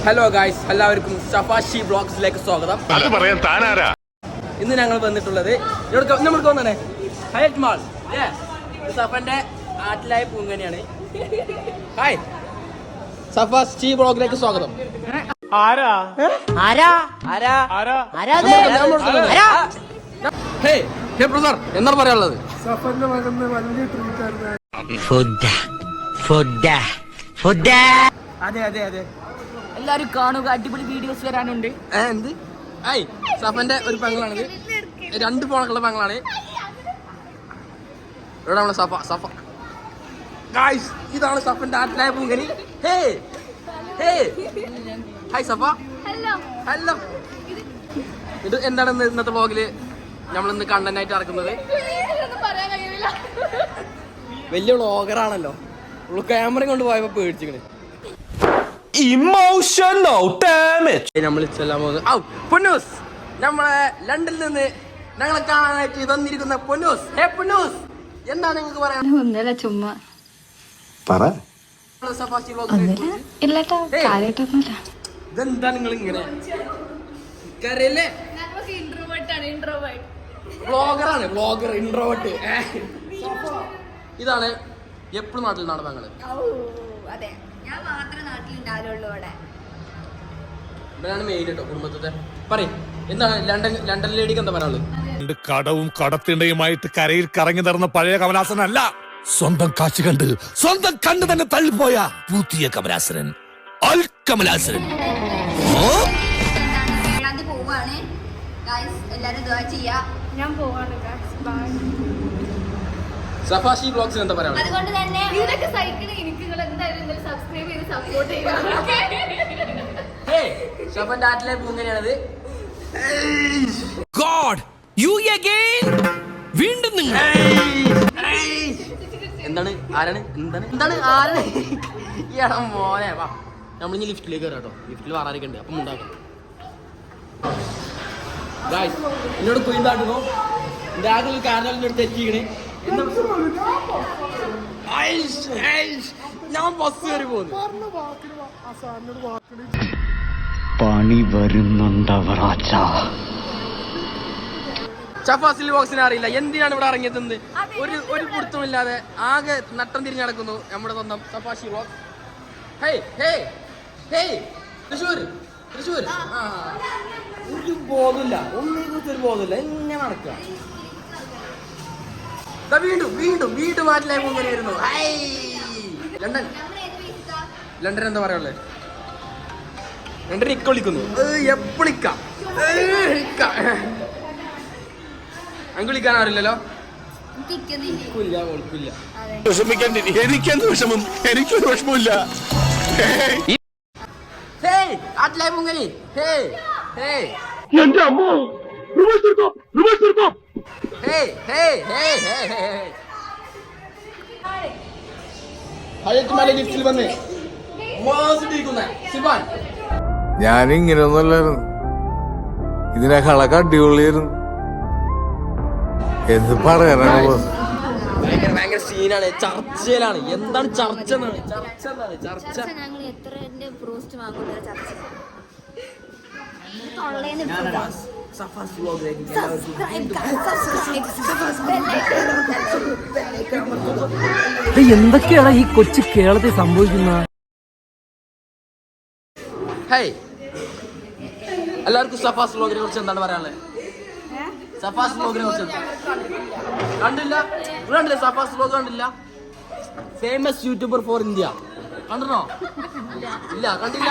Hello guys, എല്ലാവർക്കും സഫാഷി ബ്ലോഗ്സിലേക്ക് സ്വാഗതം. അത് പറയാൻ താനാരാ? ഇന്ന് ഞങ്ങൾ വന്നിട്ടുള്ളത് നമ്മൾക്ക് വന്നേ ഹയറ്റ് മാൾ സഫന്റെ ആറ്റിലായ പൂങ്കനിയാണ്. ഹായ്, സഫാഷി ബ്ലോഗിലേക്ക് സ്വാഗതം. എന്താണ് പറയാനുള്ളത്? അതെ അതെ അതെ, എല്ലാരും കാണുക, അടിപൊളി വീഡിയോസ് വരാനുണ്ട്. എന്ത് സഫന്റെ ഒരു പെങ്ങളാണിത്, 2 പോണക്കുള്ള പെങ്ങളാണ്. ഇവിടെ നമ്മളെ സഫ സഫ ഗായ്സ്, ഇതാണ് സഫന്റെ ആറ്റിലായ പൂങ്കനി. ഹേ ഹേ ഹായ് സഫ. ഹലോ. ഇത് എന്താണ് ഇന്നത്തെ വ്ളോഗില് നമ്മളിന്ന് കണ്ടന്റ് ആയിട്ട് ഇറക്കുന്നത്? വലിയ വ്ളോഗറാണല്ലോ, ക്യാമറ കൊണ്ട് പോയപ്പോ പേടിച്ചിക്കണ്. നമ്മൾ ചെല്ലാൻ പോകുന്നത് പൊന്നൂസ്, നമ്മളെ ലണ്ടനിൽ നിന്ന് ഞങ്ങളെ കാണാനായിട്ട് തന്നിരിക്കുന്ന പൊന്നൂസ്. ഹേ പൊന്നൂസ്, എന്താണ് നിങ്ങൾക്ക് പറയാൻ? ഒന്നല്ല, ചുമ്മാ ഇതെന്താ നിങ്ങൾ ഇങ്ങനെ കരയല്ലേ? വ്ളോഗറാണ്, വ്ളോഗർ, ഇൻട്രോവേർട്ട്. ഇതാണ് എപ്പോഴും നാട്ടിൽ നിന്നാണ് ഞങ്ങള്. ഇവരാണ് മെയിൻ കേട്ടോ കുടുംബത്തെ. പറയും എന്താണ് ലണ്ടൻ ലേഡിക്ക് എന്താ പറയാനുള്ളത്? കടവും കടത്തിണ്ടയുമായിട്ട് കരയിൽ കറങ്ങി നടന്ന പഴയ കമലാസനല്ല, സ്വന്തം കാശ് കണ്ട് സ്വന്തം കണ്ണ് തന്നെ തള്ളിപ്പോയ പുതിയ കമലാസനൻ, അൽ കമലാസനൻ. സഫാഷി ബ്ലോഗ്സിന് എന്താ പറയാ? അതുകൊണ്ട് തന്നെ ഇതിനൊക്കെ സൈക്കിൾ എനിക്ക് നിങ്ങൾ എന്തായാലും സബ്സ്ക്രൈബ് ചെയ്ത് സപ്പോർട്ട് ചെയ്യുക. സഫന്റെ ആറ്റിലെ പൂങ്കനിയാണത്. God, you again? വീണ്ടും നിങ്ങൾ എന്താണ് ആരാണ് എന്താണ് ആരാണ് ഈടാ മോനെ? വാ, നമ്മളിനി ലിഫ്റ്റിലേക്ക് കയറാം കേട്ടോ. ലിഫ്റ്റിൽ വേറാരൊക്കെ ഉണ്ട്, അപ്പം ഉണ്ടാക്കാം. ഗായ്സ്, എന്നോട് കുയിന്താട്ടുന്നു, എൻ്റെ ആകെ ഒരു കാരണത്തിൻ്റെ അടുത്ത് എത്തിക്കണേ. ഞാൻ ബസ് കയറി പോകുന്നു. പണി വരുന്നുണ്ടവറാച്ച. സഫാഷി ബോക്സിനെ അറിയില്ല എന്തിനാണ് ഇവിടെ ഇറങ്ങിയത്. ഒരു പിടുത്തമില്ലാതെ ആകെ നട്ടം തിരിഞ്ഞ് നടക്കുന്നു നമ്മുടെ സ്വന്തം സഫാഷി box. Hey hey hey, Thrissur ഒരു ബോധമില്ല, ഒന്നിനെ കുറിച്ച് ഒരു ബോധമില്ല, എങ്ങനെ നടക്കുക. വീണ്ടും നാട്ടിലായി പോകുന്നതിന് വരുന്നു. ലണ്ടൻ എന്താ പറയാനുള്ളത്? ലണ്ടൻ ഇക്ക വിളിക്കുന്നു. എപ്പോഴിക്കാം അങ്ങ് വിളിക്കാൻ അറിയില്ലല്ലോ. എനിക്കെന്ത് വിഷമം? എനിക്കൊരു വിഷമമില്ല. ആറ്റിലായി പൊങ്കനി. ലിഫ്റ്റിൽ വന്ന് ഞാനിങ്ങനെയൊന്നുമല്ലായിരുന്നു, ഇതിനേക്കാളൊക്കെ അടിപൊളിയായിരുന്നു. എന്ത് പറയാനാണ്? ഭയങ്കര സീനാണ്, ചർച്ചയിലാണ്. എന്താണ് ചർച്ച? ചർച്ച എന്തൊക്കെയാണ് ഈ കൊച്ചു കേരളത്തിൽ സംഭവിക്കുന്നത്? എല്ലാവർക്കും സഫാഷി വ്ലോഗിനെ കുറിച്ച് എന്താണ് പറയാനുള്ളത്? സഫാഷി വ്ലോഗിനെ കുറിച്ച് കണ്ടില്ല സഫാഷി വ്ലോഗ് കണ്ടില്ല? ഫേമസ് യൂട്യൂബർ ഫോർ ഇന്ത്യ കണ്ടോ? ഇല്ല, കണ്ടില്ല.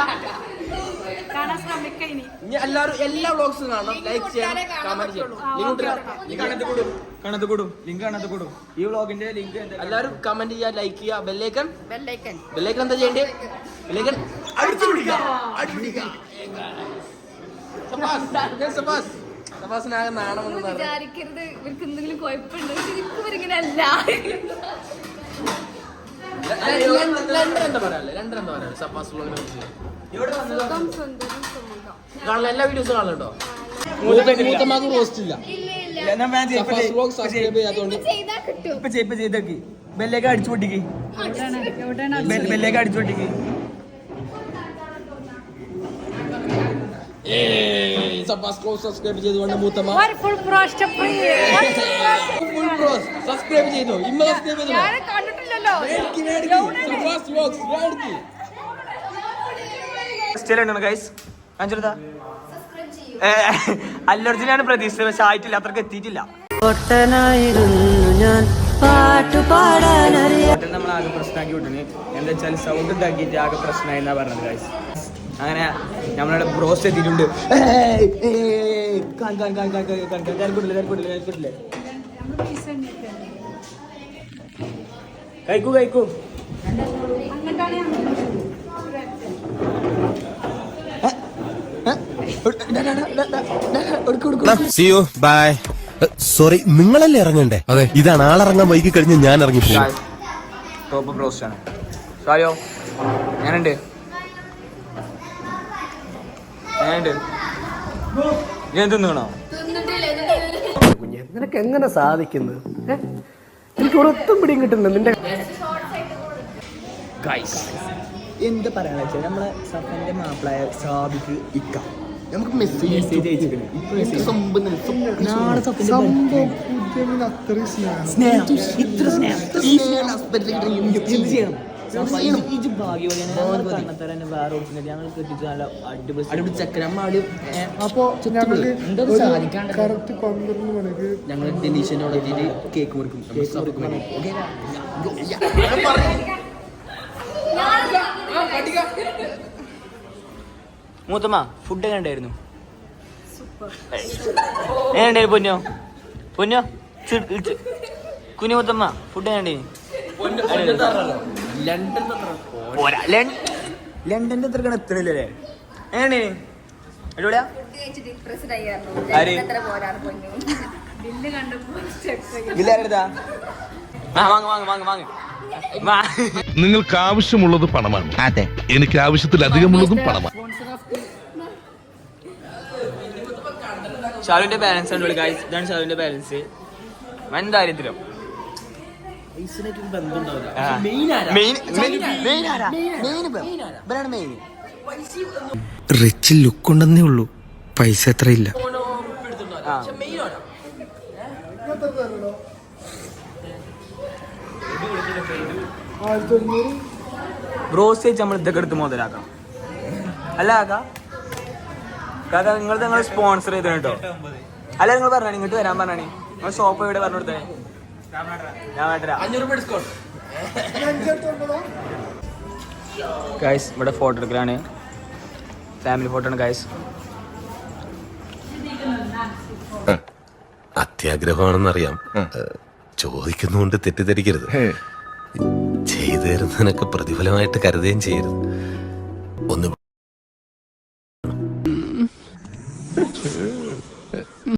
എല്ലാവരും എല്ലാ വ്ലോഗ്സും കാണണം, ലൈക്ക് ചെയ്യണം, കമന്റ് ചെയ്യണം. ഈ വ്ലോഗിന്റെ ലിങ്ക് എല്ലാവരും കമന്റ് ചെയ്യുക, ലൈക്ക് ചെയ്യുക, ബെല്ലൈക്കൺ എന്താ ചെയ്യണ്ടേ? ബെല്ലൈക്കൺ അടിച്ചു പിടിക്കുക. സഫാസിനാകെ നാണം വിചാരിക്കരുത് ഇവർക്ക് എന്തെങ്കിലും കുഴപ്പമുണ്ടോ, ഇവരിങ്ങനെ അല്ല. എന്താ പറയാ സഫാസ് വ്ലോഗിനെ കുറിച്ച്? കാണാൻ എല്ലാ വീഡിയോസും കാണലുണ്ടോ? മൂത്തമാക്ക് റോസ്റ്റ് ഇല്ല. സബ്സ്ക്രൈബ് ചെയ്യാത്തോണ്ട് ഇപ്പൊ ചെയ്തേക്ക്, ബെല്ലേക്ക് അടിച്ചു പൊട്ടിക്ക്, ബെല്ലേക്ക് അടിച്ചു പൊട്ടിക്ക്. സബ്സ്ക്രൈബ് ചെയ്തുകൊണ്ട് മൂത്തമ്മ സബ്സ്ക്രൈബ് ചെയ്തോ ഇമ്മ സബ്സ്ക്രൈബ് ചെയ്തോ ഗൈസ് അല്ലർജുനാണ് പ്രതീക്ഷിച്ചത് പക്ഷെ ആയിട്ടില്ല അത്രക്ക് എത്തിയിട്ടില്ല. നമ്മൾ ആകെ പ്രശ്നമാക്കി വിട്ടിന് എന്താ വെച്ചാൽ സൗണ്ട് ഉണ്ടാക്കിയിട്ട് ആകെ പ്രശ്നമായി എന്നാ പറഞ്ഞത് ഗൈസ്. അങ്ങനെ നമ്മളുടെ ബ്രോസ്റ്റ് എത്തിയിട്ടുണ്ട്. കഴിക്കൂ കഴിക്കൂ. ബൈ. സോറി, നിങ്ങളല്ലേ ഇറങ്ങണ്ടേ? അതെ, ഇതാണ് ആളിറങ്ങാൻ വൈകി കഴിഞ്ഞ് ഞാൻ ഇറങ്ങിപ്പോയി. ടോപ്പ് ബ്രോസ്റ്റ് ആണ്. സായോ ഞാനുണ്ട് ഞാൻ തിന്നണോ? നിനക്ക് എങ്ങനെ സാധിക്കുന്നത്? എനിക്ക് ഒരൊത്തും പിടിയും കിട്ടുന്നത് നിന്റെ എന്ത് പറയാന്ന് വെച്ചാൽ നമ്മളെ സഫന്റെ മാപ്പിളായ സാബിക്ക് ഇക്ക നമുക്ക് മെസ്സേജ് അയച്ചിട്ടുണ്ട്. ഞങ്ങൾ ഡെലീഷനോട് കേക്ക് മുറിക്കും. മൂത്തമ്മ ഫുഡ് എങ്ങനെ ഉണ്ടായിരുന്നു? എങ്ങനെയുണ്ടായിരുന്നു പൊന്നോ? പൊന്നോ കുഞ്ഞു മൂത്തമ്മ ഫുഡ് എങ്ങനെ? ലണ്ടന്റെ അത്ര എത്തണില്ലേ? എങ്ങനെ അടിപൊളിയാ? വാങ്ങ് വാങ്ങ് വാങ്ങ് വാങ്ങ്. നിങ്ങൾക്ക് ആവശ്യമുള്ളത് പണമാണ്. അതെ, എനിക്ക് ആവശ്യത്തിലധികമുള്ളതും പണമാണ്. ഷാലുവിന്റെ ബാലൻസ് ഉണ്ട് ഗൈസ്. ഇതാണ് ഷാലുവിന്റെ ബാലൻസ്. വൻ ദാരിദ്ര്യം. റിച്ച് ലുക്ക് ഉണ്ടെന്നേ ഉള്ളൂ, പൈസ എത്ര ഇല്ല. ബ്രോസ്റ്റേജ് നമ്മൾ ഇതൊക്കെ എടുത്ത് മുതലാക്കാം അല്ല കാക്ക നിങ്ങൾ സ്പോൺസർ ചെയ്ത കേട്ടോ. അല്ല നിങ്ങൾ പറഞ്ഞാണ് ഇങ്ങോട്ട് വരാൻ പറഞ്ഞാണ്. നിങ്ങൾ ഷോപ്പ് എവിടെ പറഞ്ഞു കൊടുത്തേ? ഞാൻ വേണ്ടരാ. ഗൈസ് ഇവിടെ ഫോട്ടോ എടുക്കലാണ്. ഫാമിലി ഫോട്ടോ ആണ് ഗൈസ്. അത്യാഗ്രഹമാണെന്നറിയാം, ചോദിക്കുന്നതുകൊണ്ട് തെറ്റിദ്ധരിക്കരുത്. ചെയ്തു തരുന്നതിനൊക്കെ പ്രതിഫലമായിട്ട് കരുതുകയും ചെയ്യരുത്. ഒന്ന്